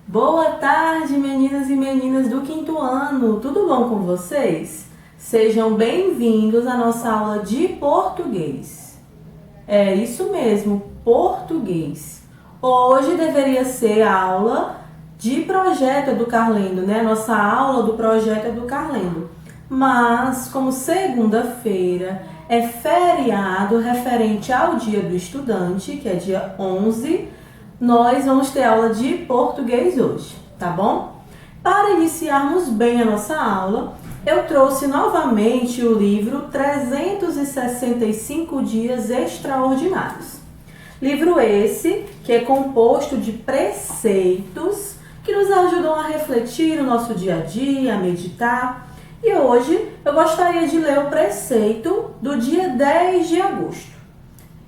Boa tarde, meninas e meninas do quinto ano, tudo bom com vocês? Sejam bem-vindos à nossa aula de português. É isso mesmo, português. Hoje deveria ser a aula de projeto Educarlendo, né? Nossa aula do projeto Educarlendo. Mas, como segunda-feira é feriado referente ao Dia do Estudante, que é dia 11, nós vamos ter aula de português hoje, tá bom? Para iniciarmos bem a nossa aula, eu trouxe novamente o livro 365 Dias Extraordinários. Livro esse que é composto de preceitos que nos ajudam a refletir o nosso dia a dia, a meditar. E hoje eu gostaria de ler o preceito do dia 10 de agosto.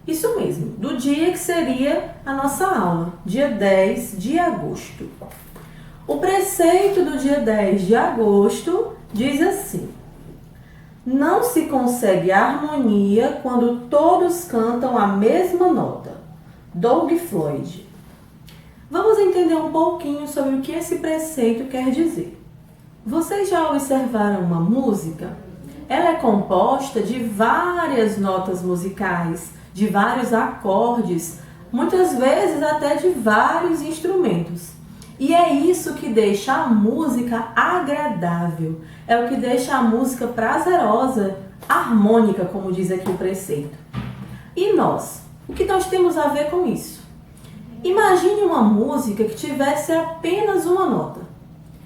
Isso mesmo, do dia que seria a nossa aula, dia 10 de agosto. O preceito do dia 10 de agosto diz assim: não se consegue harmonia quando todos cantam a mesma nota. Doug Floyd. Vamos entender um pouquinho sobre o que esse preceito quer dizer. Vocês já observaram uma música? Ela é composta de várias notas musicais, de vários acordes, muitas vezes até de vários instrumentos. E é isso que deixa a música agradável, é o que deixa a música prazerosa, harmônica, como diz aqui o preceito. E nós? O que nós temos a ver com isso? Imagine uma música que tivesse apenas uma nota.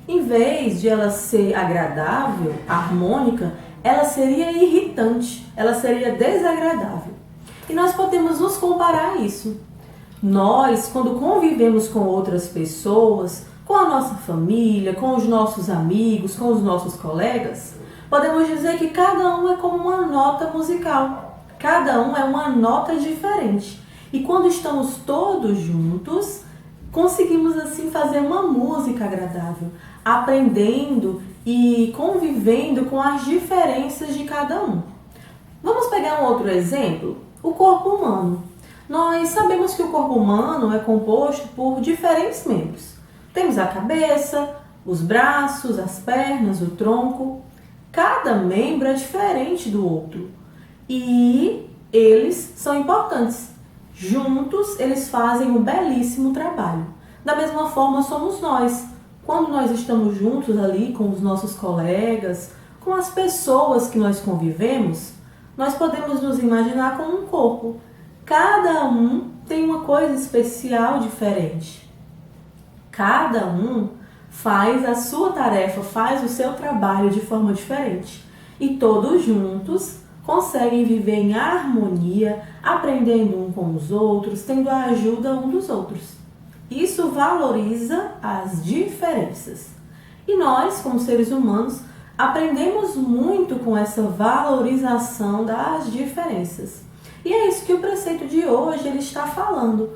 Em vez de ela ser agradável, harmônica, ela seria irritante, ela seria desagradável. E nós podemos nos comparar a isso. Nós, quando convivemos com outras pessoas, com a nossa família, com os nossos amigos, com os nossos colegas, podemos dizer que cada um é como uma nota musical. Cada um é uma nota diferente. E quando estamos todos juntos, conseguimos assim fazer uma música agradável, aprendendo e convivendo com as diferenças de cada um. Vamos pegar um outro exemplo? O corpo humano. Nós sabemos que o corpo humano é composto por diferentes membros. Temos a cabeça, os braços, as pernas, o tronco. Cada membro é diferente do outro e eles são importantes. Juntos, eles fazem um belíssimo trabalho. Da mesma forma, somos nós. Quando nós estamos juntos ali com os nossos colegas, com as pessoas que nós convivemos, nós podemos nos imaginar como um corpo. Cada um tem uma coisa especial diferente. Cada um faz a sua tarefa, faz o seu trabalho de forma diferente. E todos juntos conseguem viver em harmonia, aprendendo um com os outros, tendo a ajuda um dos outros. Isso valoriza as diferenças. E nós, como seres humanos, aprendemos muito com essa valorização das diferenças. E é isso que o preceito de hoje ele está falando.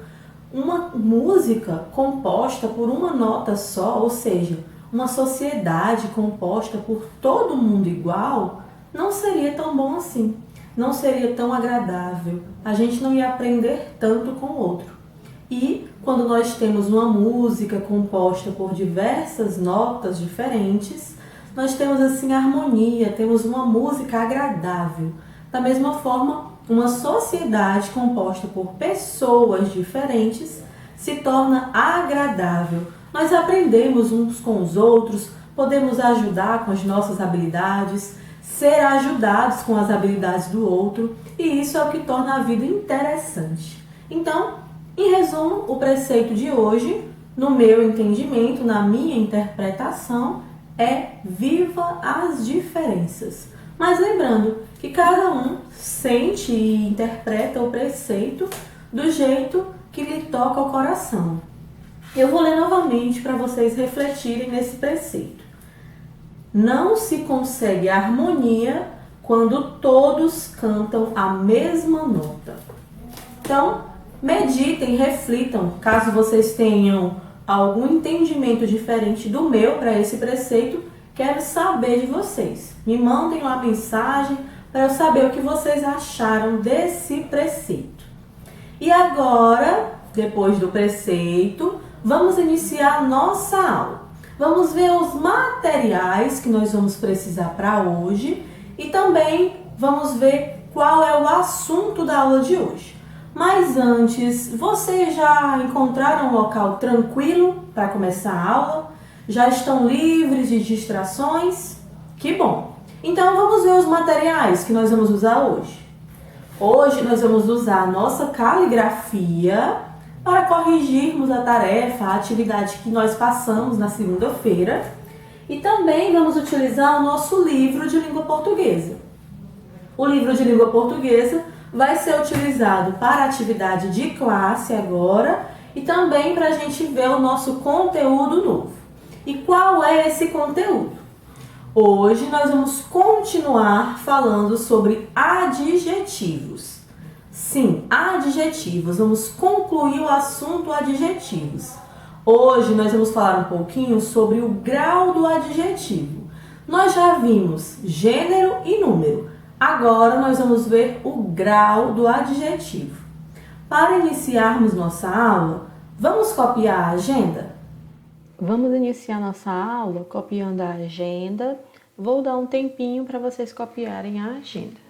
Uma música composta por uma nota só, ou seja, uma sociedade composta por todo mundo igual, não seria tão bom assim. Não seria tão agradável. A gente não ia aprender tanto com o outro. E quando nós temos uma música composta por diversas notas diferentes, nós temos assim harmonia, temos uma música agradável. Da mesma forma, uma sociedade composta por pessoas diferentes se torna agradável. Nós aprendemos uns com os outros, podemos ajudar com as nossas habilidades, ser ajudados com as habilidades do outro, e isso é o que torna a vida interessante. Então, em resumo, o preceito de hoje, no meu entendimento, na minha interpretação, é viva as diferenças. Mas lembrando que cada um sente e interpreta o preceito do jeito que lhe toca o coração. Eu vou ler novamente para vocês refletirem nesse preceito. Não se consegue harmonia quando todos cantam a mesma nota. Então, meditem, reflitam, caso vocês tenham algum entendimento diferente do meu para esse preceito, quero saber de vocês. Me mandem lá mensagem para eu saber o que vocês acharam desse preceito. E agora, depois do preceito, Vamos iniciar nossa aula. Vamos ver os materiais que nós vamos precisar para hoje e também vamos ver qual é o assunto da aula de hoje. Mas antes, vocês já encontraram um local tranquilo para começar a aula? Já estão livres de distrações? Que bom! Então vamos ver os materiais que nós vamos usar hoje. Hoje nós vamos usar a nossa caligrafia para corrigirmos a tarefa, a atividade que nós passamos na segunda-feira. E também vamos utilizar o nosso livro de língua portuguesa. O livro de língua portuguesa vai ser utilizado para a atividade de classe agora e também para a gente ver o nosso conteúdo novo. E qual é esse conteúdo? Hoje nós vamos continuar falando sobre adjetivos. Sim, adjetivos. Vamos concluir o assunto adjetivos. Hoje nós vamos falar um pouquinho sobre o grau do adjetivo. Nós já vimos gênero e número. Agora nós vamos ver o grau do adjetivo. Para iniciarmos nossa aula, vamos copiar a agenda? Vamos iniciar nossa aula copiando a agenda. Vou dar um tempinho para vocês copiarem a agenda.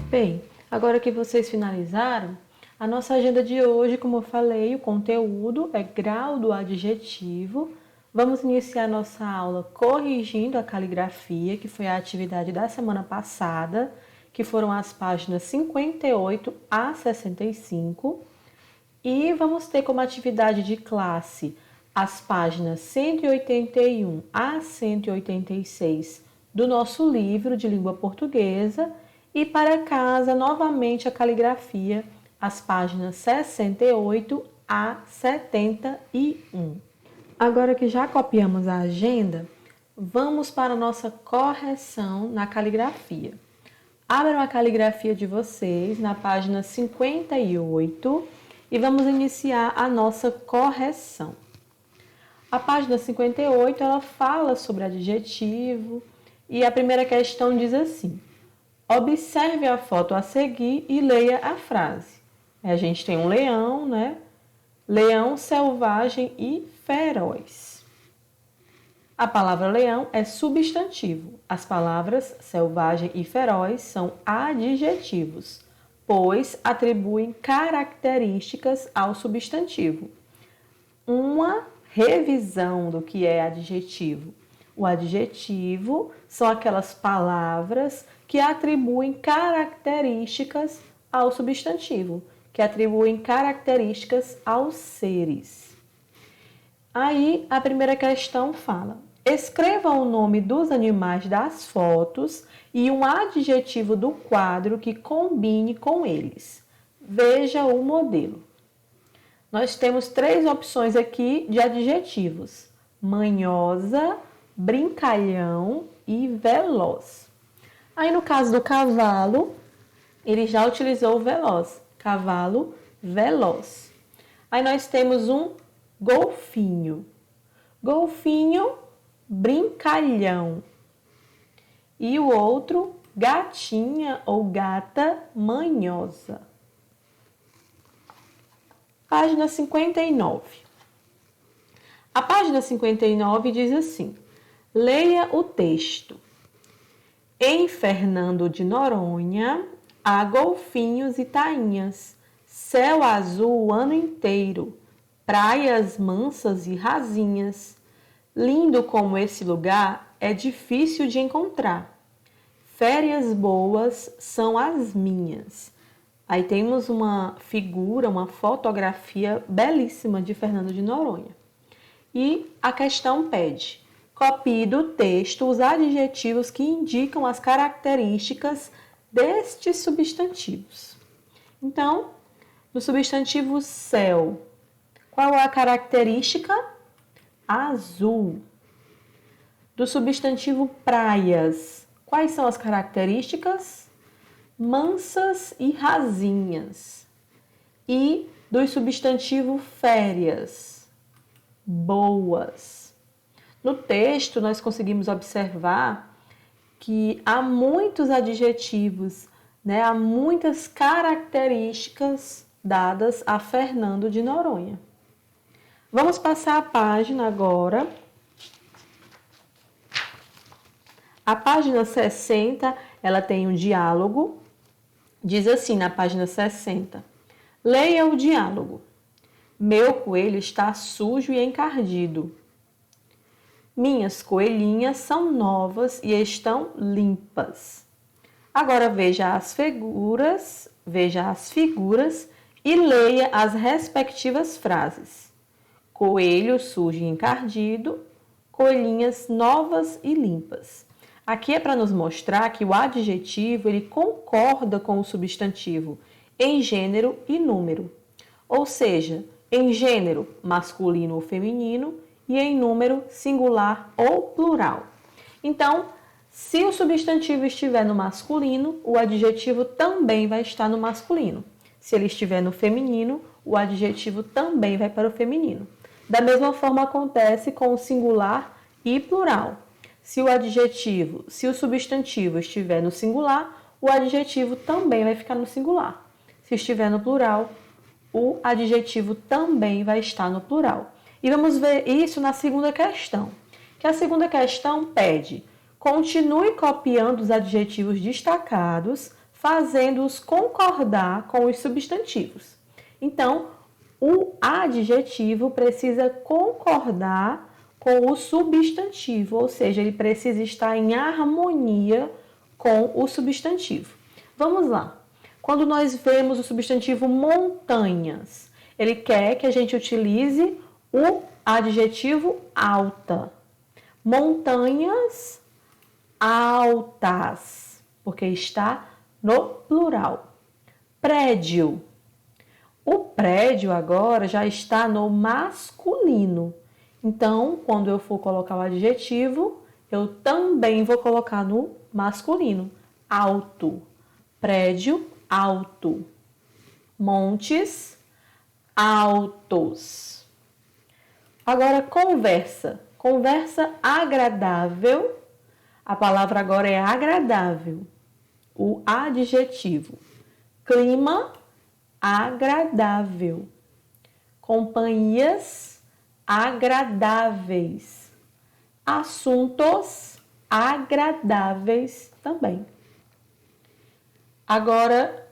Bem, agora que vocês finalizaram, a nossa agenda de hoje, como eu falei, o conteúdo é grau do adjetivo. Vamos iniciar nossa aula corrigindo a caligrafia, que foi a atividade da semana passada, que foram as páginas 58 a 65. E vamos ter como atividade de classe as páginas 181 a 186 do nosso livro de língua portuguesa. E para casa, novamente, a caligrafia, as páginas 68 a 71. Agora que já copiamos a agenda, vamos para a nossa correção na caligrafia. Abram a caligrafia de vocês na página 58 e vamos iniciar a nossa correção. A página 58, ela fala sobre adjetivo e a primeira questão diz assim: observe a foto a seguir e leia a frase. A gente tem um leão, né? Leão selvagem e feroz. A palavra leão é substantivo. As palavras selvagem e feroz são adjetivos, pois atribuem características ao substantivo. Uma revisão do que é adjetivo. O adjetivo são aquelas palavras que atribuem características ao substantivo, que atribuem características aos seres. Aí, a primeira questão fala: escreva o nome dos animais das fotos e um adjetivo do quadro que combine com eles. Veja o modelo. Nós temos 3 opções aqui de adjetivos: manhosa, brincalhão e veloz. Aí, no caso do cavalo, ele já utilizou o veloz. Cavalo veloz. Aí, nós temos um golfinho. Golfinho, brincalhão. E o outro, gatinha ou gata manhosa. Página 59. A página 59 diz assim: leia o texto. Em Fernando de Noronha, há golfinhos e tainhas, céu azul o ano inteiro, praias mansas e rasinhas. Lindo como esse lugar é difícil de encontrar. Férias boas são as minhas. Aí temos uma figura, uma fotografia belíssima de Fernando de Noronha. E a questão pede: copie do texto os adjetivos que indicam as características destes substantivos. Então, Do substantivo céu, qual é a característica? Azul. Do substantivo praias, quais são as características? Mansas e rasinhas. E do substantivo férias, boas. No texto, nós conseguimos observar que há muitos adjetivos, né? Há muitas características dadas a Fernando de Noronha. Vamos passar a página agora. A página 60, ela tem um diálogo. Diz assim na página 60. Leia o diálogo. Meu coelho está sujo e encardido. Minhas coelhinhas são novas e estão limpas. Agora veja as figuras e leia as respectivas frases. Coelho sujo e encardido, coelhinhas novas e limpas. Aqui é para nos mostrar que o adjetivo ele concorda com o substantivo em gênero e número. Ou seja, em gênero masculino ou feminino e em número singular ou plural. Então, se o substantivo estiver no masculino, o adjetivo também vai estar no masculino. Se ele estiver no feminino, o adjetivo também vai para o feminino. Da mesma forma acontece com o singular e plural. Se o substantivo estiver no singular, o adjetivo também vai ficar no singular. Se estiver no plural, o adjetivo também vai estar no plural. E vamos ver isso na segunda questão. Que a segunda questão pede: continue copiando os adjetivos destacados, fazendo-os concordar com os substantivos. Então, o adjetivo precisa concordar com o substantivo, ou seja, ele precisa estar em harmonia com o substantivo. Vamos lá. Quando nós vemos o substantivo montanhas, ele quer que a gente utilize o adjetivo alta. Montanhas altas, porque está no plural. Prédio. O prédio agora já está no masculino. Então, quando eu for colocar o adjetivo, eu também vou colocar no masculino. Alto. Prédio alto. Montes altos. Agora, conversa. Conversa agradável. A palavra agora é agradável. O adjetivo. Clima agradável. Companhias agradáveis. Assuntos agradáveis também. Agora,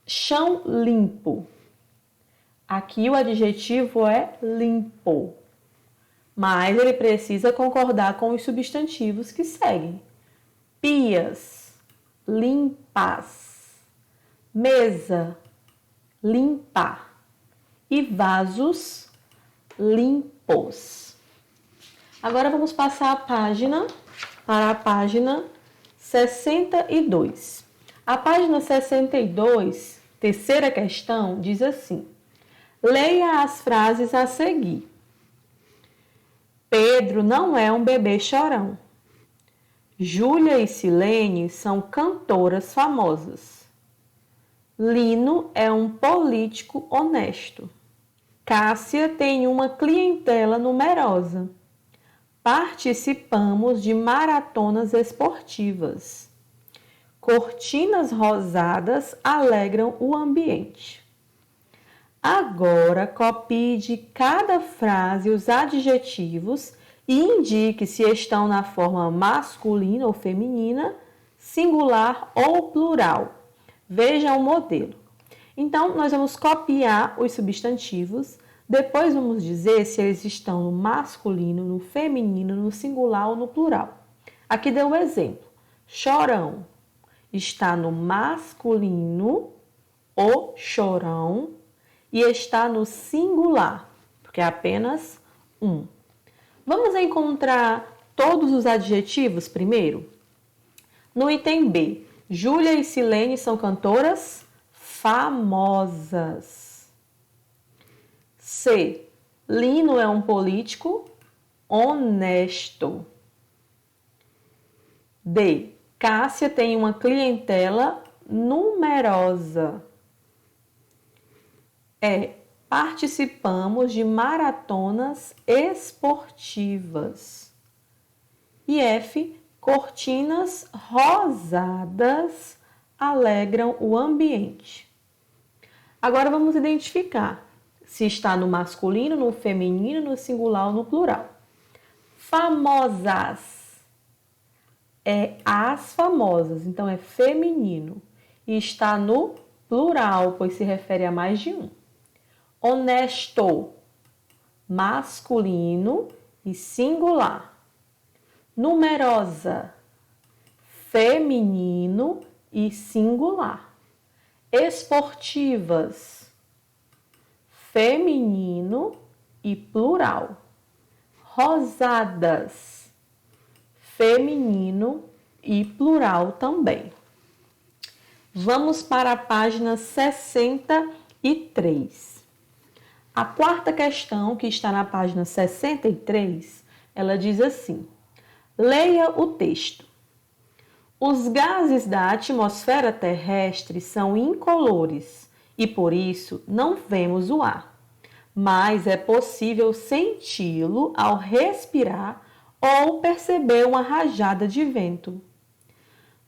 chão limpo. Aqui o adjetivo é limpo, mas ele precisa concordar com os substantivos que seguem. Pias, limpas. Mesa, limpar. E vasos, limpos. Agora vamos passar a página para a página 62. A página 62, terceira questão, diz assim: leia as frases a seguir. Pedro não é um bebê chorão. Júlia e Silene são cantoras famosas. Lino é um político honesto. Cássia tem uma clientela numerosa. Participamos de maratonas esportivas. Cortinas rosadas alegram o ambiente. Agora, copie de cada frase os adjetivos e indique se estão na forma masculina ou feminina, singular ou plural. Veja o modelo. Então, nós vamos copiar os substantivos, depois vamos dizer se eles estão no masculino, no feminino, no singular ou no plural. Aqui deu um exemplo. Chorão está no masculino, o chorão, e está no singular, porque é apenas um. Vamos encontrar todos os adjetivos primeiro? No item B, Júlia e Silene são cantoras famosas. C. Lino é um político honesto. D. Cássia tem uma clientela numerosa. E. Participamos de maratonas esportivas. E F. Cortinas rosadas alegram o ambiente. Agora vamos identificar se está no masculino, no feminino, no singular ou no plural. Famosas é as famosas, então é feminino. E está no plural, pois se refere a mais de um. Honesto, masculino e singular. Numerosa, feminino e singular. Esportivas, feminino e plural. Rosadas, feminino e plural também. Vamos para a página 63. A quarta questão, que está na página 63, ela diz assim: leia o texto. Os gases da atmosfera terrestre são incolores e, por isso, não vemos o ar, mas é possível senti-lo ao respirar ou perceber uma rajada de vento.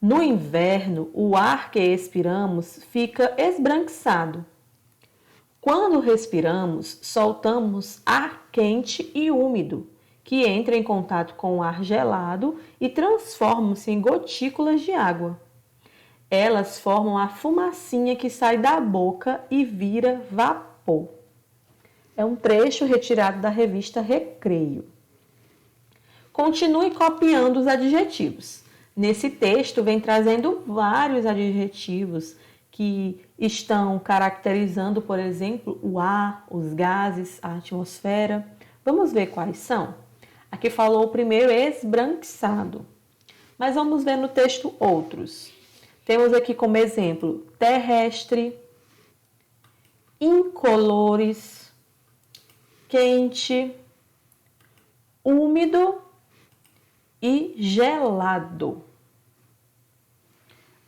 No inverno, o ar que expiramos fica esbranquiçado. Quando respiramos, soltamos ar quente e úmido, que entra em contato com o ar gelado e transformam-se em gotículas de água. Elas formam a fumacinha que sai da boca e vira vapor. É um trecho retirado da revista Recreio. Continue copiando os adjetivos. Nesse texto vem trazendo vários adjetivos que estão caracterizando, por exemplo, o ar, os gases, a atmosfera. Vamos ver quais são? Aqui falou o primeiro, esbranquiçado. Mas vamos ver no texto outros. Temos aqui como exemplo terrestre, incolores, quente, úmido e gelado.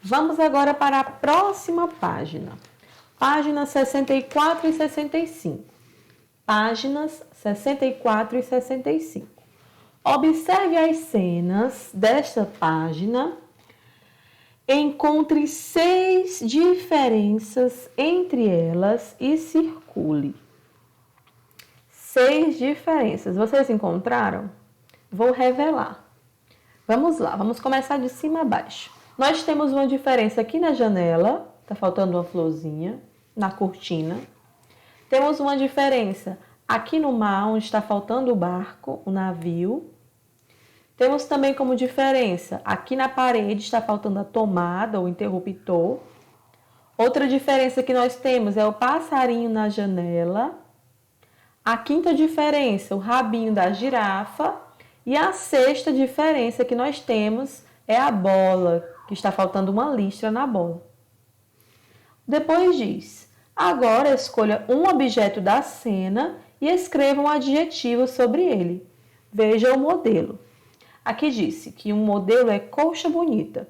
Vamos agora para a próxima página. Páginas 64 e 65. Páginas 64 e 65. Observe as cenas desta página. Encontre 6 diferenças entre elas e circule. 6 diferenças. Vocês encontraram? Vou revelar. Vamos lá, vamos começar de cima a baixo. Nós temos uma diferença aqui na janela, tá faltando uma florzinha, na cortina. Temos uma diferença aqui no mar, onde está faltando o barco, o navio. Temos também como diferença, aqui na parede está faltando a tomada, o interruptor. Outra diferença que nós temos é o passarinho na janela. A quinta diferença, o rabinho da girafa. E a sexta diferença que nós temos é a bola, que está faltando uma listra na bola. Depois diz, agora escolha um objeto da cena e escreva um adjetivo sobre ele. Veja o modelo. Aqui disse que um modelo é coxa bonita.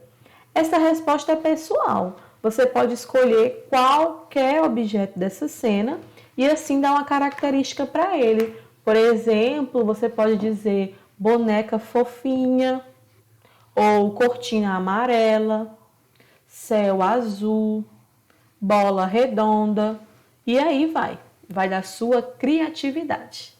Essa resposta é pessoal. Você pode escolher qualquer objeto dessa cena e assim dar uma característica para ele. Por exemplo, você pode dizer boneca fofinha, ou cortina amarela, céu azul, bola redonda, e aí vai da sua criatividade.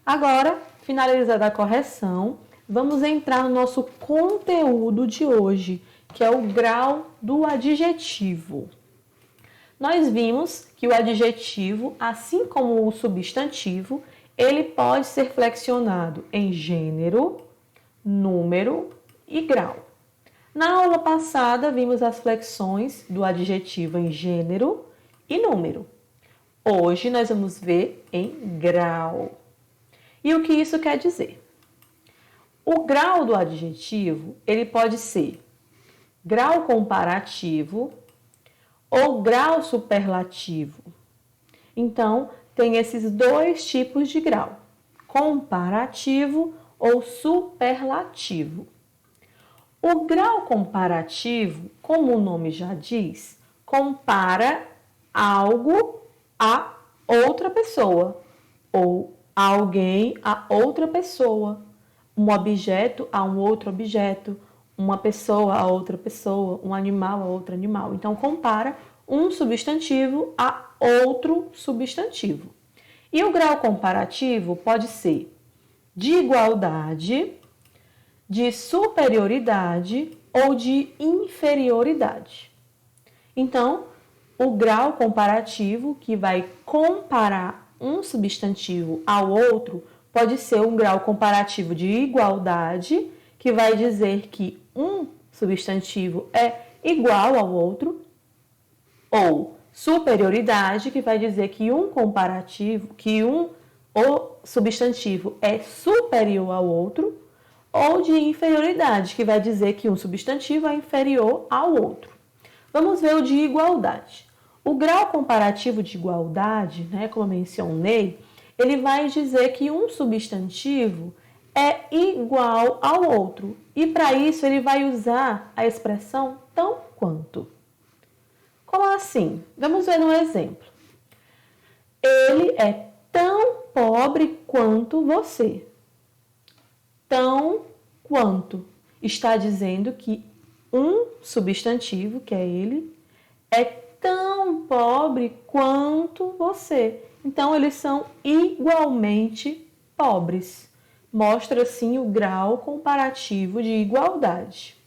Agora, finalizada a correção, vamos entrar no nosso conteúdo de hoje, que é o grau do adjetivo. Nós vimos que o adjetivo, assim como o substantivo, ele pode ser flexionado em gênero, número e grau. Na aula passada, vimos as flexões do adjetivo em gênero e número. Hoje, nós vamos ver em grau. E o que isso quer dizer? O grau do adjetivo, ele pode ser grau comparativo ou grau superlativo. Então, tem esses dois tipos de grau, comparativo ou superlativo. O grau comparativo, como o nome já diz, compara algo a outra pessoa, ou alguém a outra pessoa, um objeto a um outro objeto, uma pessoa a outra pessoa, um animal a outro animal. Então, compara um substantivo a outro substantivo. E o grau comparativo pode ser de igualdade, de superioridade ou de inferioridade. Então, o grau comparativo, que vai comparar um substantivo ao outro, pode ser um grau comparativo de igualdade, que vai dizer que um substantivo é igual ao outro, ou superioridade, que vai dizer que o substantivo é superior ao outro, ou de inferioridade, que vai dizer que um substantivo é inferior ao outro. Vamos ver o de igualdade. O grau comparativo de igualdade, como eu mencionei, ele vai dizer que um substantivo é igual ao outro. E para isso ele vai usar a expressão tão quanto. Como assim? Vamos ver um exemplo. Ele é tão pobre quanto você. Tão quanto. Está dizendo que um substantivo, que é ele, é tão pobre quanto você. Então, eles são igualmente pobres. Mostra, assim, o grau comparativo de igualdade.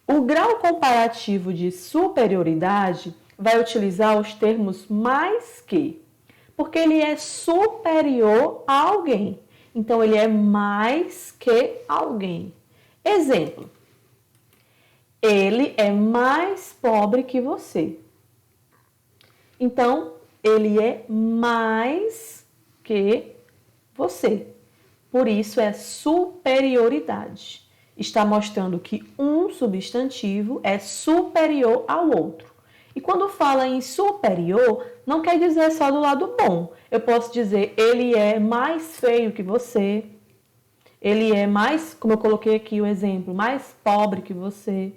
O grau comparativo de superioridade vai utilizar os termos mais que, porque ele é superior a alguém. Então, ele é mais que alguém. Exemplo. Ele é mais pobre que você. Então, ele é mais que você. Por isso, é superioridade. Está mostrando que um substantivo é superior ao outro. E quando fala em superior, não quer dizer só do lado bom. Eu posso dizer, ele é mais feio que você. Ele é mais, como eu coloquei aqui o exemplo, mais pobre que você.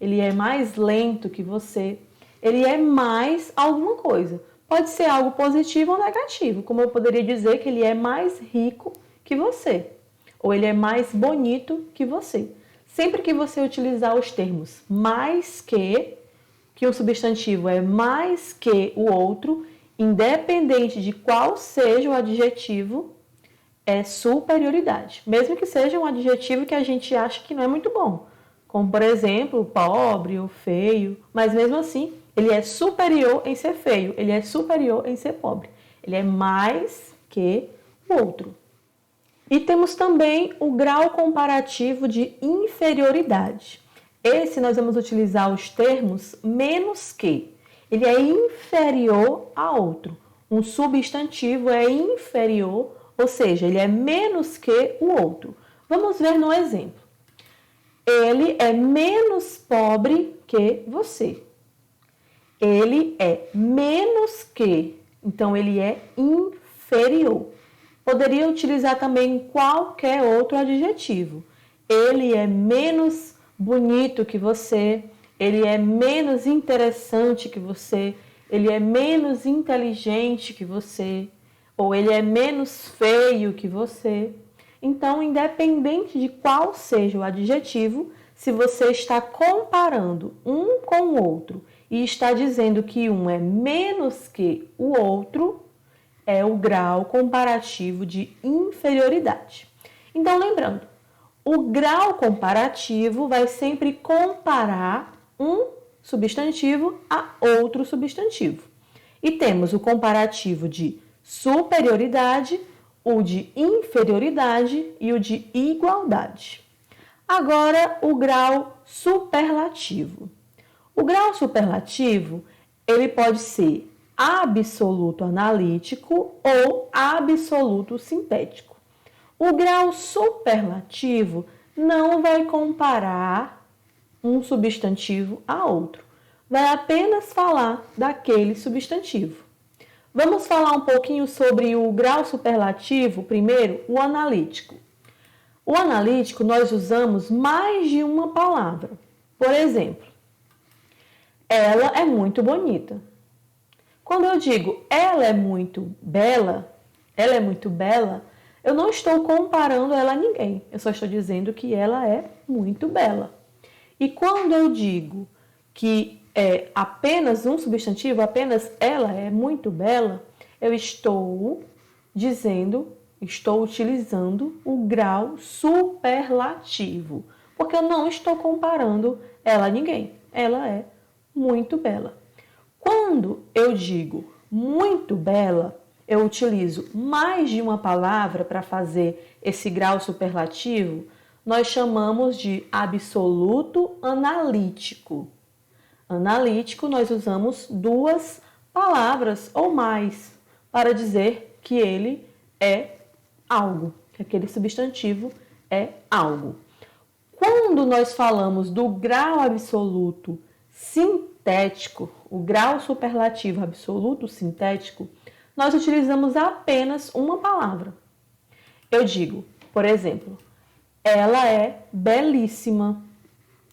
Ele é mais lento que você. Ele é mais alguma coisa. Pode ser algo positivo ou negativo, como eu poderia dizer que ele é mais rico que você. Ou ele é mais bonito que você. Sempre que você utilizar os termos mais que um substantivo é mais que o outro, independente de qual seja o adjetivo, é superioridade. Mesmo que seja um adjetivo que a gente acha que não é muito bom. Como, por exemplo, o pobre, o feio. Mas mesmo assim, ele é superior em ser feio. Ele é superior em ser pobre. Ele é mais que o outro. E temos também o grau comparativo de inferioridade. Esse nós vamos utilizar os termos menos que. Ele é inferior a outro. Um substantivo é inferior, ou seja, ele é menos que o outro. Vamos ver no exemplo. Ele é menos pobre que você. Ele é menos que, então ele é inferior. Poderia utilizar também qualquer outro adjetivo. Ele é menos bonito que você, ele é menos interessante que você, ele é menos inteligente que você, ou ele é menos feio que você. Então, independente de qual seja o adjetivo, se você está comparando um com o outro e está dizendo que um é menos que o outro, é o grau comparativo de inferioridade. Então, lembrando, o grau comparativo vai sempre comparar um substantivo a outro substantivo. E temos o comparativo de superioridade, o de inferioridade e o de igualdade. Agora, o grau superlativo. O grau superlativo, ele pode ser absoluto analítico ou absoluto sintético. O grau superlativo não vai comparar um substantivo a outro. vai apenas falar daquele substantivo. Vamos falar um pouquinho sobre o grau superlativo, primeiro, o analítico. O analítico nós usamos mais de uma palavra. Por exemplo, ela é muito bonita. Quando eu digo ela é muito bela, eu não estou comparando ela a ninguém. Eu só estou dizendo que ela é muito bela. E quando eu digo que é apenas um substantivo, apenas ela é muito bela, eu estou utilizando o grau superlativo, porque eu não estou comparando ela a ninguém. Ela é muito bela. Quando eu digo muito bela, eu utilizo mais de uma palavra para fazer esse grau superlativo. Nós chamamos de absoluto analítico. Analítico, nós usamos duas palavras ou mais para dizer que ele é algo, que aquele substantivo é algo. Quando nós falamos do grau absoluto sintético, o grau superlativo absoluto sintético, nós utilizamos apenas uma palavra. Eu digo, por exemplo, ela é belíssima.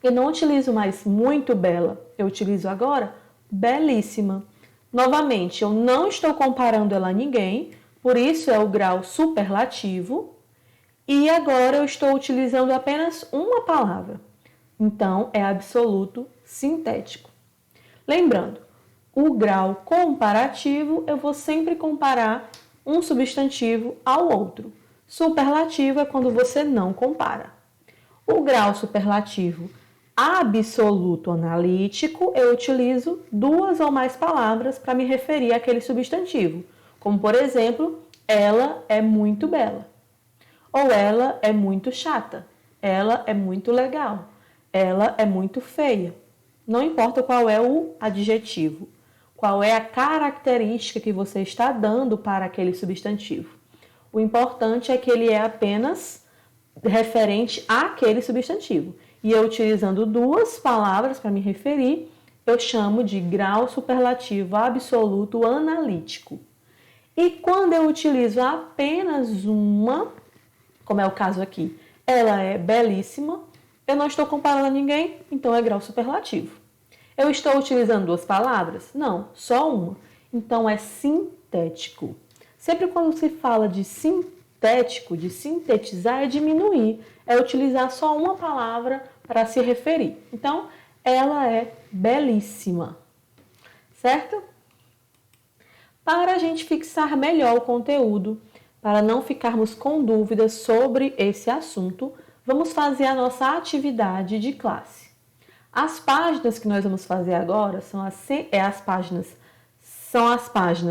Eu não utilizo mais muito bela, eu utilizo agora belíssima. Novamente, eu não estou comparando ela a ninguém, por isso é o grau superlativo. E agora eu estou utilizando apenas uma palavra. Então, é absoluto sintético. Lembrando, o grau comparativo, eu vou sempre comparar um substantivo ao outro. Superlativo é quando você não compara. O grau superlativo absoluto analítico, eu utilizo duas ou mais palavras para me referir àquele substantivo. Como, por exemplo, ela é muito bela. Ou ela é muito chata. Ela é muito legal. Ela é muito feia. Não importa qual é o adjetivo, qual é a característica que você está dando para aquele substantivo. O importante é que ele é apenas referente àquele substantivo. E eu utilizando duas palavras para me referir, eu chamo de grau superlativo absoluto analítico. E quando eu utilizo apenas uma, como é o caso aqui, ela é belíssima, eu não estou comparando a ninguém, então é grau superlativo. Eu estou utilizando duas palavras? Não, só uma. Então é sintético. Sempre quando se fala de sintético, de sintetizar, é diminuir, é utilizar só uma palavra para se referir. Então, ela é belíssima, certo? Para a gente fixar melhor o conteúdo, para não ficarmos com dúvidas sobre esse assunto, vamos fazer a nossa atividade de classe. As páginas que nós vamos fazer agora são as páginas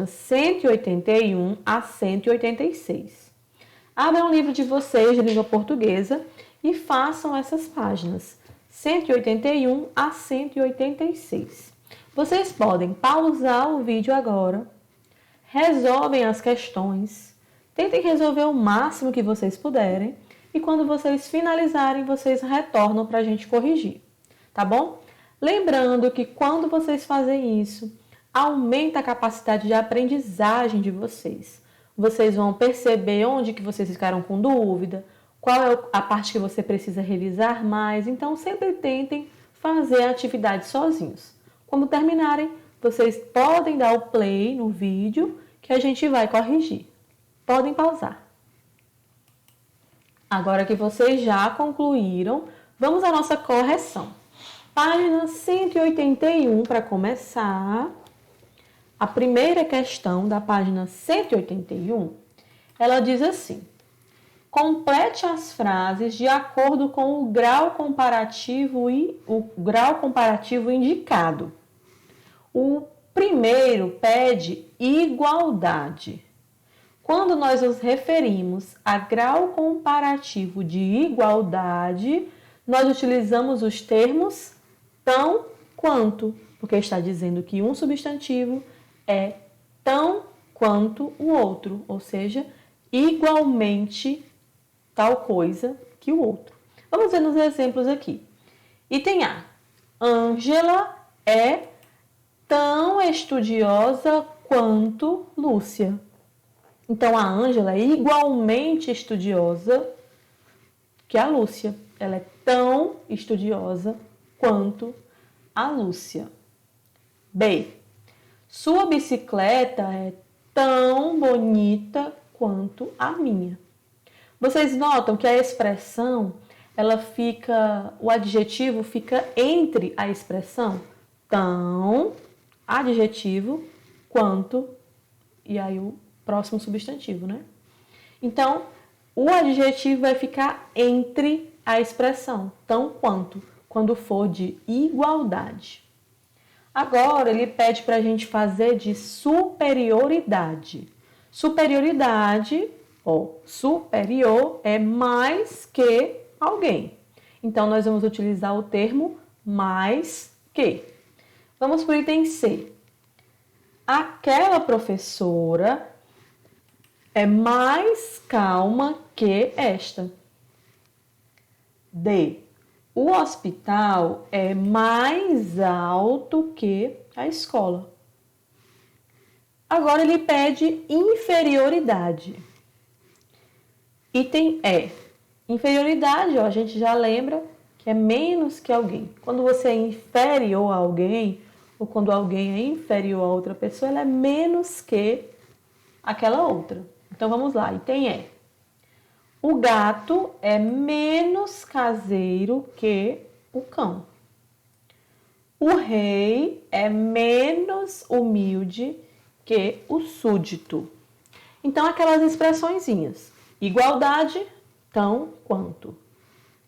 181 a 186. Abram o livro de vocês de língua portuguesa e façam essas páginas 181 a 186. Vocês podem pausar o vídeo agora, resolvem as questões, tentem resolver o máximo que vocês puderem e quando vocês finalizarem, vocês retornam para a gente corrigir, tá bom? Lembrando que quando vocês fazem isso, aumenta a capacidade de aprendizagem de vocês. Vocês vão perceber onde que vocês ficaram com dúvida, qual é a parte que você precisa revisar mais. Então, sempre tentem fazer a atividade sozinhos. Quando terminarem, vocês podem dar o play no vídeo que a gente vai corrigir. Podem pausar. Agora que vocês já concluíram, vamos à nossa correção. Página 181 para começar. A primeira questão da página 181, ela diz assim: complete as frases de acordo com o grau comparativo indicado. O primeiro pede igualdade. Quando nós nos referimos a grau comparativo de igualdade, nós utilizamos os termos tão quanto, porque está dizendo que um substantivo é tão quanto o outro, ou seja, igualmente tal coisa que o outro. Vamos ver nos exemplos aqui. Item A. Ângela é tão estudiosa quanto Lúcia. Então, a Ângela é igualmente estudiosa que a Lúcia. Ela é tão estudiosa quanto a Lúcia. B. Sua bicicleta é tão bonita quanto a minha. Vocês notam que a expressão, o adjetivo fica entre a expressão tão, adjetivo, quanto, e aí o próximo substantivo, né? Então, o adjetivo vai ficar entre a expressão tão quanto, quando for de igualdade. Agora, ele pede para a gente fazer de superioridade. Superioridade, superior é mais que alguém. Então, nós vamos utilizar o termo mais que. Vamos para o item C. Aquela professora é mais calma que esta. D. O hospital é mais alto que a escola. Agora ele pede inferioridade. Item E. Inferioridade, a gente já lembra que é menos que alguém. Quando você é inferior a alguém, ou quando alguém é inferior a outra pessoa, ela é menos que aquela outra. Então vamos lá, item E. O gato é menos caseiro que o cão. O rei é menos humilde que o súdito. Então, aquelas expressõezinhas. Igualdade, tão quanto.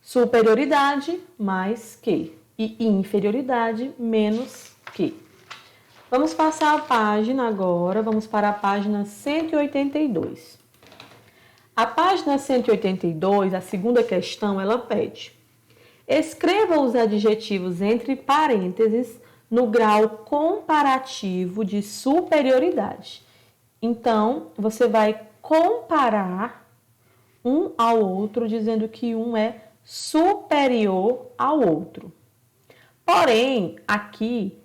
Superioridade, mais que. E inferioridade, menos que. Vamos passar a página agora, vamos para a página 182. A página 182, a segunda questão, ela pede: escreva os adjetivos entre parênteses no grau comparativo de superioridade. Então, você vai comparar um ao outro, dizendo que um é superior ao outro. Porém, aqui,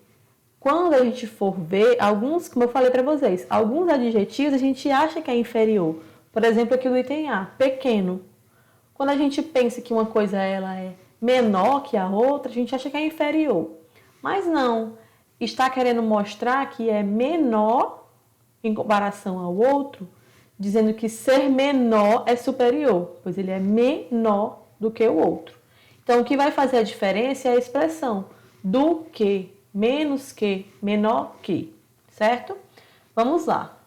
quando a gente for ver, como eu falei para vocês, alguns adjetivos a gente acha que é inferior. Por exemplo, aqui no item A, pequeno. Quando a gente pensa que uma coisa ela é menor que a outra, a gente acha que é inferior. Mas não, está querendo mostrar que é menor em comparação ao outro, dizendo que ser menor é superior, pois ele é menor do que o outro. Então, o que vai fazer a diferença é a expressão do que, menos que, menor que, certo? Vamos lá.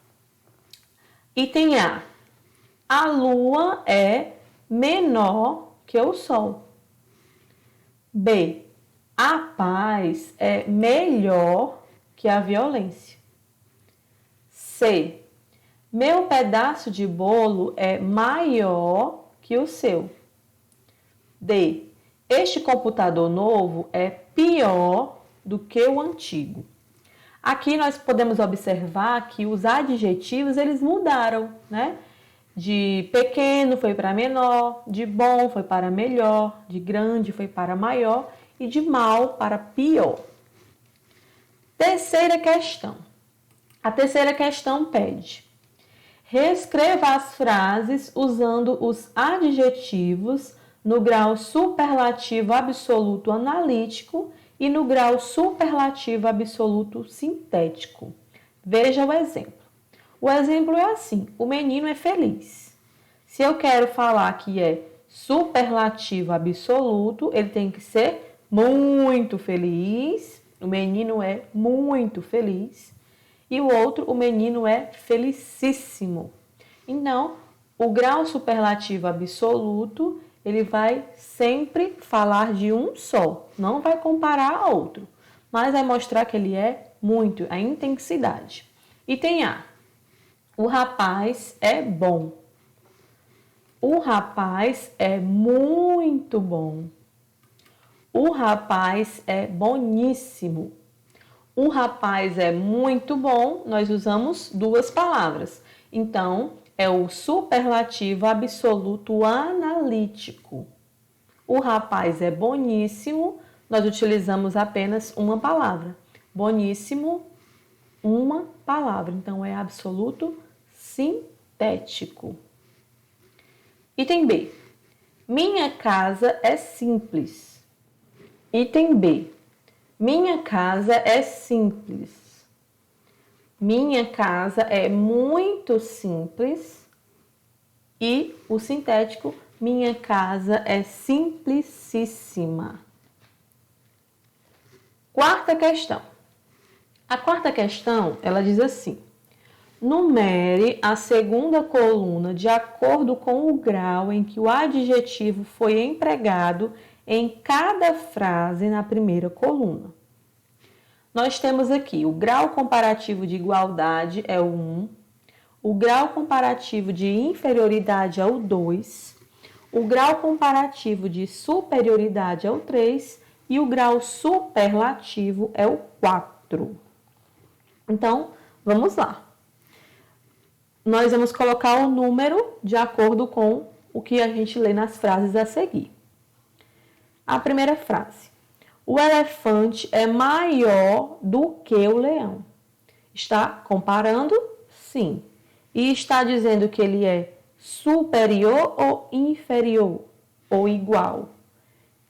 Item A. A lua é menor que o sol. B. A paz é melhor que a violência. C. Meu pedaço de bolo é maior que o seu. D. Este computador novo é pior do que o antigo. Aqui nós podemos observar que os adjetivos eles mudaram, né? De pequeno foi para menor, de bom foi para melhor, de grande foi para maior e de mal para pior. Terceira questão. A terceira questão pede: reescreva as frases usando os adjetivos no grau superlativo absoluto analítico e no grau superlativo absoluto sintético. Veja o exemplo. O exemplo é assim: o menino é feliz. Se eu quero falar que é superlativo absoluto, ele tem que ser muito feliz. O menino é muito feliz. E o outro, o menino é felicíssimo. Então, o grau superlativo absoluto, ele vai sempre falar de um só, não vai comparar a outro, mas vai mostrar que ele é muito, a intensidade. Item A. O rapaz é bom. O rapaz é muito bom. O rapaz é boníssimo. O rapaz é muito bom, nós usamos duas palavras. Então, é o superlativo absoluto analítico. O rapaz é boníssimo, nós utilizamos apenas uma palavra. Boníssimo, uma palavra. Então, é absoluto sintético. Item B. Minha casa é simples. Item B. Minha casa é simples. Minha casa é muito simples. E o sintético, minha casa é simplicíssima. Quarta questão. A quarta questão, ela diz assim: numere a segunda coluna de acordo com o grau em que o adjetivo foi empregado em cada frase na primeira coluna. Nós temos aqui o grau comparativo de igualdade é o 1, o grau comparativo de inferioridade é o 2, o grau comparativo de superioridade é o 3 e o grau superlativo é o 4. Então, vamos lá. Nós vamos colocar o número de acordo com o que a gente lê nas frases a seguir. A primeira frase. O elefante é maior do que o leão. Está comparando? Sim. E está dizendo que ele é superior ou inferior? Ou igual?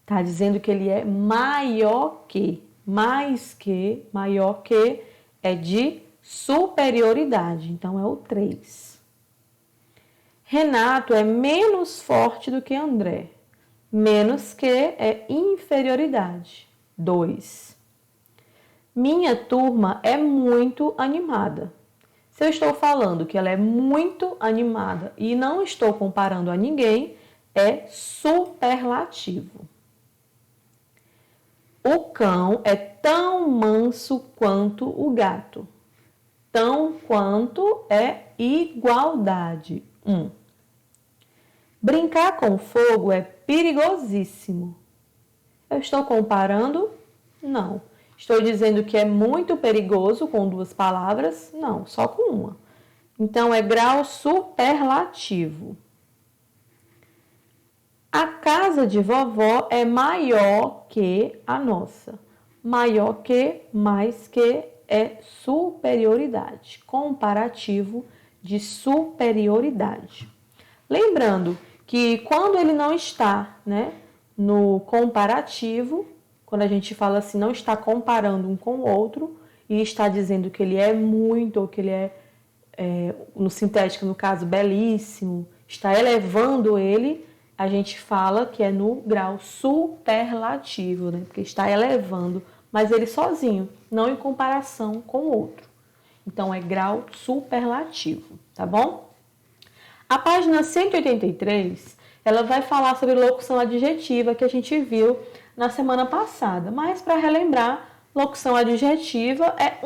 Está dizendo que ele é maior que. Mais que, maior que, é de superioridade. Então, é o 3. Renato é menos forte do que André. Menos que é inferioridade. 2. Minha turma é muito animada. Se eu estou falando que ela é muito animada e não estou comparando a ninguém, é superlativo. O cão é tão manso quanto o gato. Tão quanto é igualdade. 1. Brincar com fogo é perigosíssimo. Eu estou comparando? Não. Estou dizendo que é muito perigoso com 2 palavras? Não, só com uma. Então, é grau superlativo. A casa de vovó é maior que a nossa. Maior que, mais que, é superioridade. Comparativo de superioridade. Lembrando que quando ele não está, no comparativo, quando a gente fala assim, não está comparando um com o outro e está dizendo que ele é muito, ou que ele é no sintético, no caso, belíssimo, está elevando ele, a gente fala que é no grau superlativo, porque está elevando, mas ele sozinho, não em comparação com o outro. Então, é grau superlativo, tá bom? A página 183, ela vai falar sobre locução adjetiva que a gente viu na semana passada. Mas, para relembrar, locução adjetiva é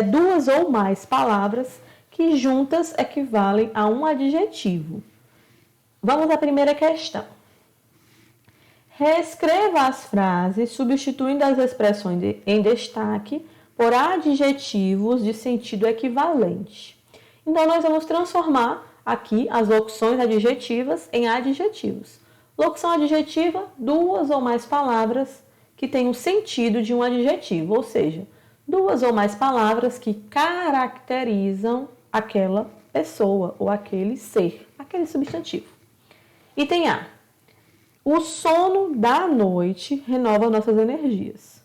duas ou mais palavras que juntas equivalem a um adjetivo. Vamos à primeira questão. Reescreva as frases substituindo as expressões em destaque por adjetivos de sentido equivalente. Então, nós vamos transformar aqui as locuções adjetivas em adjetivos. Locução adjetiva, duas ou mais palavras que têm o sentido de um adjetivo, ou seja, duas ou mais palavras que caracterizam aquela pessoa ou aquele ser, aquele substantivo. Item A. O sono da noite renova nossas energias.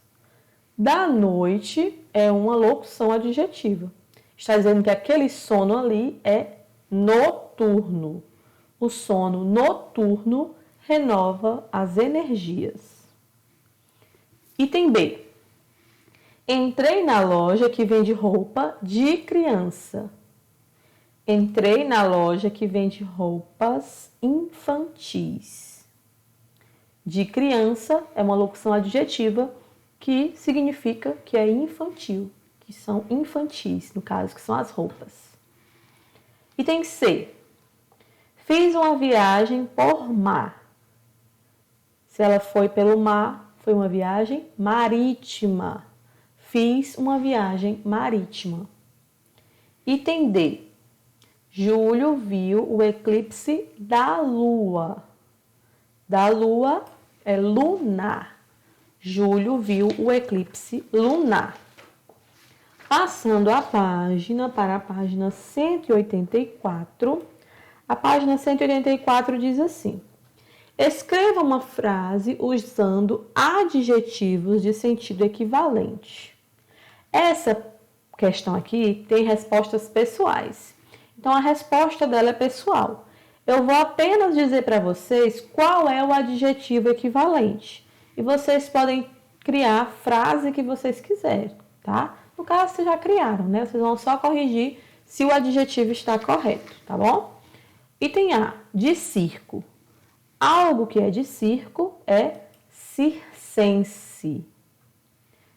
Da noite é uma locução adjetiva. Está dizendo que aquele sono ali é noturno. O sono noturno renova as energias. Item B. Entrei na loja que vende roupa de criança. Entrei na loja que vende roupas infantis. De criança é uma locução adjetiva que significa que é infantil, que são infantis, no caso, que são as roupas. Item C. Fiz uma viagem por mar. Se ela foi pelo mar, foi uma viagem marítima. Fiz uma viagem marítima. Item D. Júlio viu o eclipse da lua. Da lua é lunar. Júlio viu o eclipse lunar. Passando a página para a página 184, a página 184 diz assim: escreva uma frase usando adjetivos de sentido equivalente. Essa questão aqui tem respostas pessoais. Então, a resposta dela é pessoal. Eu vou apenas dizer para vocês qual é o adjetivo equivalente. E vocês podem criar a frase que vocês quiserem, tá? No caso, vocês já criaram, né? Vocês vão só corrigir se o adjetivo está correto, tá bom? Item A, de circo. Algo que é de circo é circense.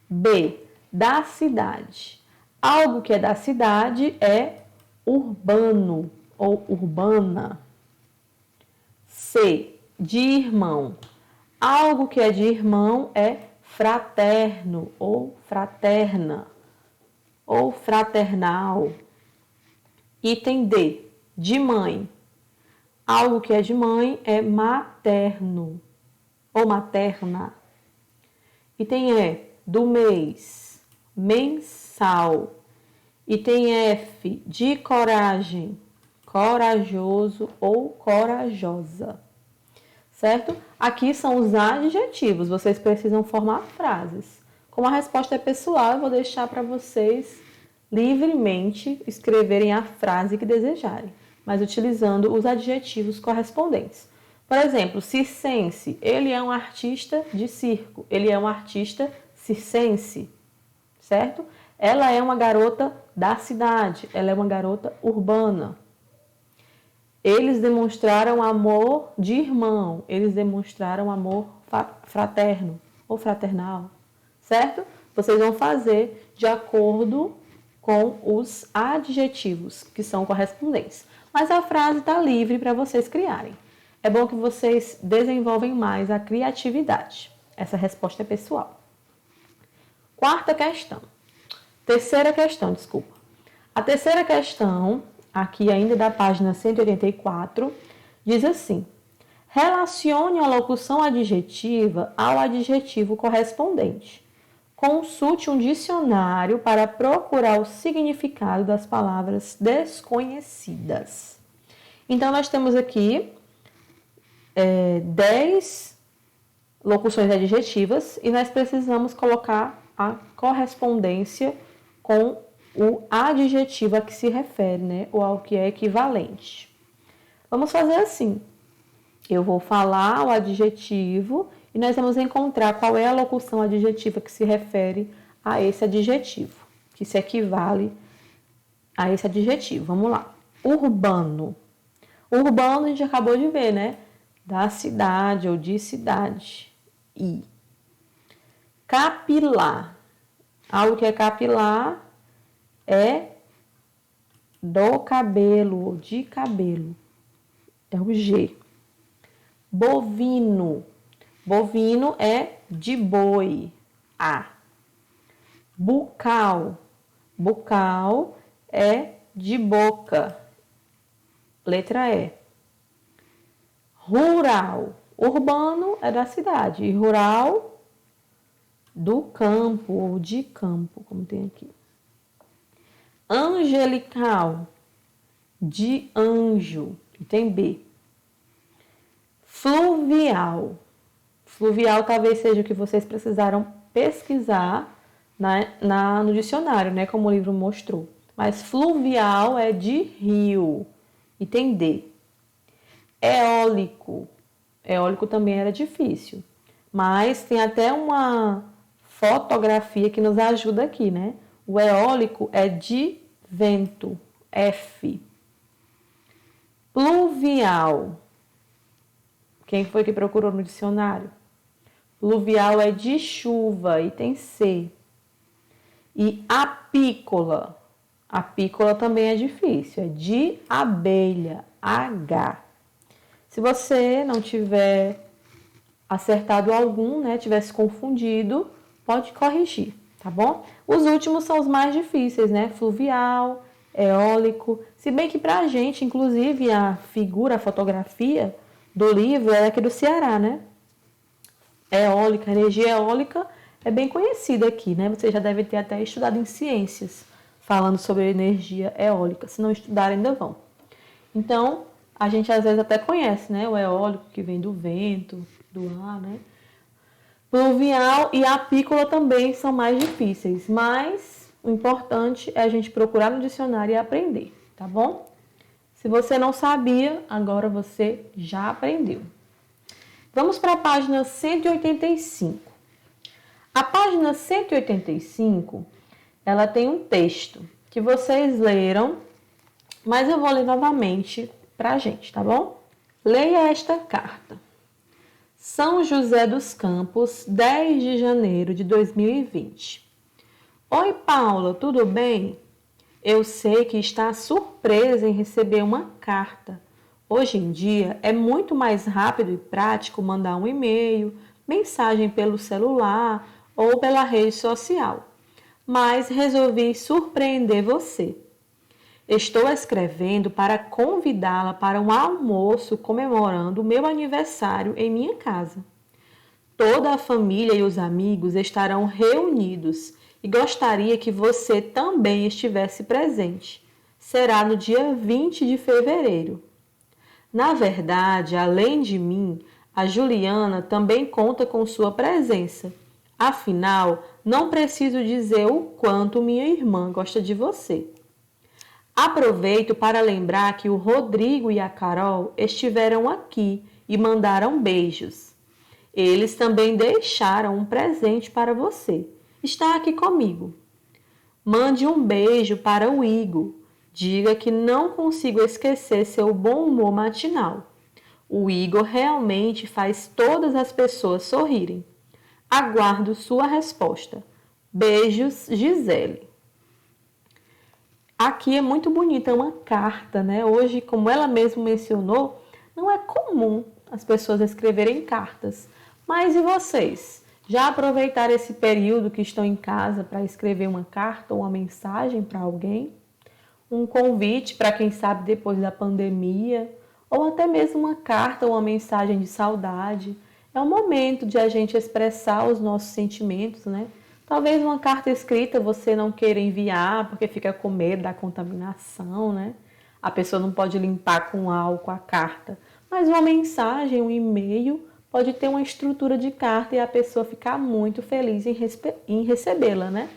B, da cidade. Algo que é da cidade é urbano ou urbana. C, de irmão. Algo que é de irmão é fraterno ou fraterna ou fraternal. Item D, de mãe. Algo que é de mãe é materno ou materna. Item E, do mês, mensal. Item F, de coragem, corajoso ou corajosa. Certo? Aqui são os adjetivos, vocês precisam formar frases. Como a resposta é pessoal, eu vou deixar para vocês livremente escreverem a frase que desejarem, mas utilizando os adjetivos correspondentes. Por exemplo, circense, ele é um artista de circo, ele é um artista circense, certo? Ela é uma garota da cidade, ela é uma garota urbana. Eles demonstraram amor de irmão, eles demonstraram amor fraterno ou fraternal, certo? Vocês vão fazer de acordo com os adjetivos que são correspondentes. Mas a frase está livre para vocês criarem. É bom que vocês desenvolvem mais a criatividade. Essa resposta é pessoal. Terceira questão, desculpa. A terceira questão, aqui ainda da página 184, diz assim: relacione a locução adjetiva ao adjetivo correspondente. Consulte um dicionário para procurar o significado das palavras desconhecidas. Então, nós temos aqui 10 locuções adjetivas e nós precisamos colocar a correspondência com o adjetivo a que se refere, né? Ou ao que é equivalente. Vamos fazer assim. Eu vou falar o adjetivo e nós vamos encontrar qual é a locução adjetiva que se refere a esse adjetivo, que se equivale a esse adjetivo. Vamos lá. Urbano. Urbano a gente acabou de ver, né? Da cidade ou de cidade. E capilar. Algo que é capilar é do cabelo ou de cabelo. É o G. Bovino. Bovino é de boi. A. Bucal. Bucal é de boca. Letra E. Rural. Urbano é da cidade. E rural, do campo ou de campo, como tem aqui. Angelical. De anjo. E tem B. Fluvial. Fluvial talvez seja o que vocês precisaram pesquisar no dicionário, né? Como o livro mostrou. Mas fluvial é de rio. E tem D. Eólico. Eólico também era difícil. Mas tem até uma fotografia que nos ajuda aqui, né? O eólico é de vento. F. Pluvial. Quem foi que procurou no dicionário? Pluvial é de chuva, e tem C. E apícola. Apícola também é difícil, é de abelha, H. Se você não tiver acertado algum, né, tivesse confundido, pode corrigir, tá bom? Os últimos são os mais difíceis, né? Fluvial, eólico. Se bem que pra gente, inclusive, a figura, a fotografia do livro é aqui do Ceará, né? eólica. A energia eólica é bem conhecida aqui, né? Você já deve ter até estudado em ciências, falando sobre energia eólica. Se não estudar, ainda vão. Então, a gente às vezes até conhece, né? O eólico que vem do vento, do ar, né? Pluvial e apícola também são mais difíceis, mas o importante é a gente procurar no dicionário e aprender, tá bom? Se você não sabia, agora você já aprendeu. Vamos para a página 185. A página 185, ela tem um texto que vocês leram, mas eu vou ler novamente para a gente, tá bom? Leia esta carta. São José dos Campos, 10 de janeiro de 2020. Oi, Paula, tudo bem? Eu sei que está surpresa em receber uma carta. Hoje em dia é muito mais rápido e prático mandar um e-mail, mensagem pelo celular ou pela rede social. Mas resolvi surpreender você. Estou escrevendo para convidá-la para um almoço comemorando o meu aniversário em minha casa. Toda a família e os amigos estarão reunidos e gostaria que você também estivesse presente. Será no dia 20 de fevereiro. Na verdade, além de mim, a Juliana também conta com sua presença. Afinal, não preciso dizer o quanto minha irmã gosta de você. Aproveito para lembrar que o Rodrigo e a Carol estiveram aqui e mandaram beijos. Eles também deixaram um presente para você. Está aqui comigo. Mande um beijo para o Igor. Diga que não consigo esquecer seu bom humor matinal. O Igor realmente faz todas as pessoas sorrirem. Aguardo sua resposta. Beijos, Gisele. Aqui é muito bonita, uma carta, né? Hoje, como ela mesma mencionou, não é comum as pessoas escreverem cartas. Mas e vocês? Já aproveitaram esse período que estão em casa para escrever uma carta ou uma mensagem para alguém? Um convite para quem sabe depois da pandemia? Ou até mesmo uma carta ou uma mensagem de saudade? É um momento de a gente expressar os nossos sentimentos, né? Talvez uma carta escrita você não queira enviar porque fica com medo da contaminação, né? A pessoa não pode limpar com álcool a carta. Mas uma mensagem, um e-mail, pode ter uma estrutura de carta e a pessoa ficar muito feliz em recebê-la, né?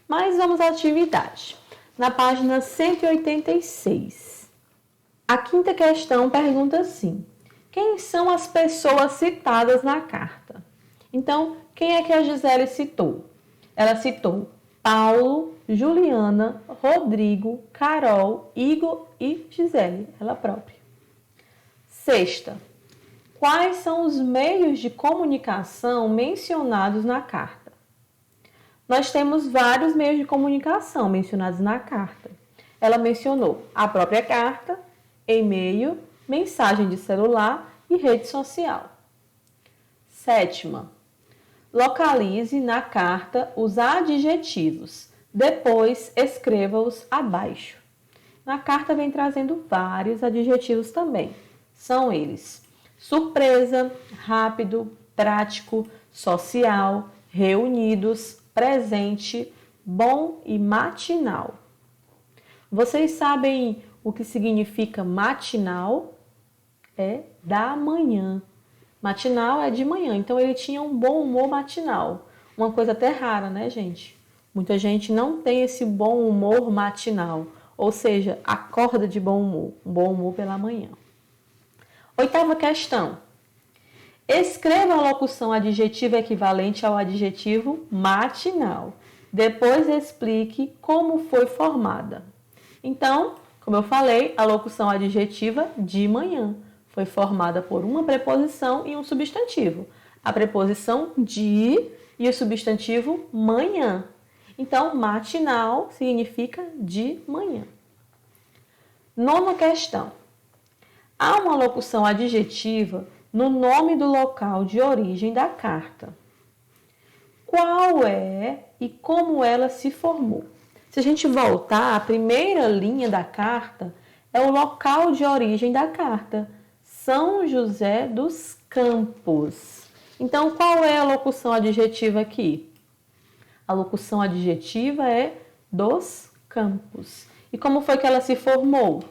Mas vamos à atividade. Na página 186. A quinta questão pergunta assim: quem são as pessoas citadas na carta? Então, quem é que a Gisele citou? Ela citou Paulo, Juliana, Rodrigo, Carol, Igor e Gisele, ela própria. Sexta, quais são os meios de comunicação mencionados na carta? Nós temos vários meios de comunicação mencionados na carta. Ela mencionou a própria carta, e-mail, mensagem de celular e rede social. Sétima, localize na carta os adjetivos, depois escreva-os abaixo. Na carta vem trazendo vários adjetivos também. São eles: surpresa, rápido, prático, social, reunidos, presente, bom e matinal. Vocês sabem o que significa matinal? É da manhã. Matinal é de manhã, então ele tinha um bom humor matinal. Uma coisa até rara, né, gente? Muita gente não tem esse bom humor matinal, ou seja, acorda de bom humor, um bom humor pela manhã. Oitava questão. Escreva a locução adjetiva equivalente ao adjetivo matinal. Depois explique como foi formada. Então, como eu falei, a locução adjetiva de manhã foi formada por uma preposição e um substantivo. A preposição de e o substantivo manhã. Então, matinal significa de manhã. Nona questão. Há uma locução adjetiva no nome do local de origem da carta. Qual é e como ela se formou? Se a gente voltar, a primeira linha da carta é o local de origem da carta. São José dos Campos. Então, qual é a locução adjetiva aqui? A locução adjetiva é dos campos. E como foi que ela se formou?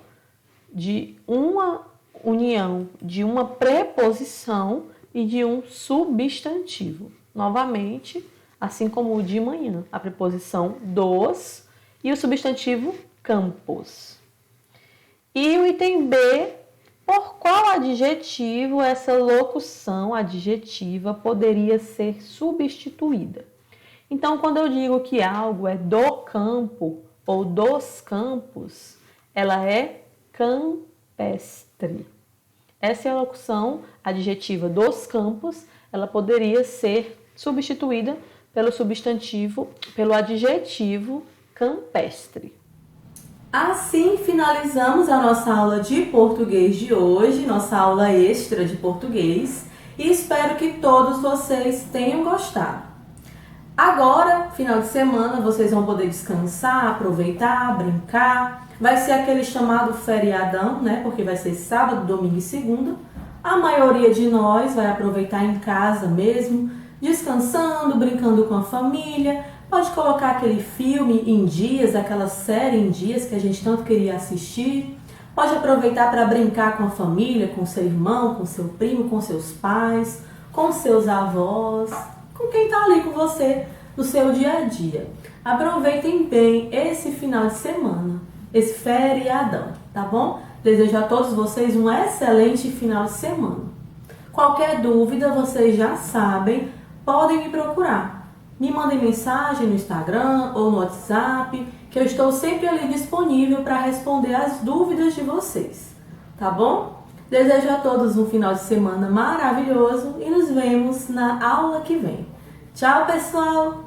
De uma união de uma preposição e de um substantivo. Novamente, assim como o de manhã, a preposição dos e o substantivo campos. E o item B, por qual adjetivo essa locução adjetiva poderia ser substituída? Então, quando eu digo que algo é do campo ou dos campos, ela é campestre. Essa é a locução adjetiva dos campos, ela poderia ser substituída pelo adjetivo campestre. Assim finalizamos a nossa aula de português de hoje, nossa aula extra de português, e espero que todos vocês tenham gostado. Agora, final de semana, vocês vão poder descansar, aproveitar, brincar. Vai ser aquele chamado feriadão, né? Porque vai ser sábado, domingo e segunda. A maioria de nós vai aproveitar em casa mesmo, descansando, brincando com a família. Pode colocar aquele filme em dias, aquela série em dias que a gente tanto queria assistir. Pode aproveitar para brincar com a família, com seu irmão, com seu primo, com seus pais, com seus avós, com quem está ali com você no seu dia a dia. Aproveitem bem esse final de semana, esse feriadão, tá bom? Desejo a todos vocês um excelente final de semana. Qualquer dúvida, vocês já sabem, podem me procurar. Me mandem mensagem no Instagram ou no WhatsApp, que eu estou sempre ali disponível para responder as dúvidas de vocês, tá bom? Desejo a todos um final de semana maravilhoso e nos vemos na aula que vem. Tchau, pessoal!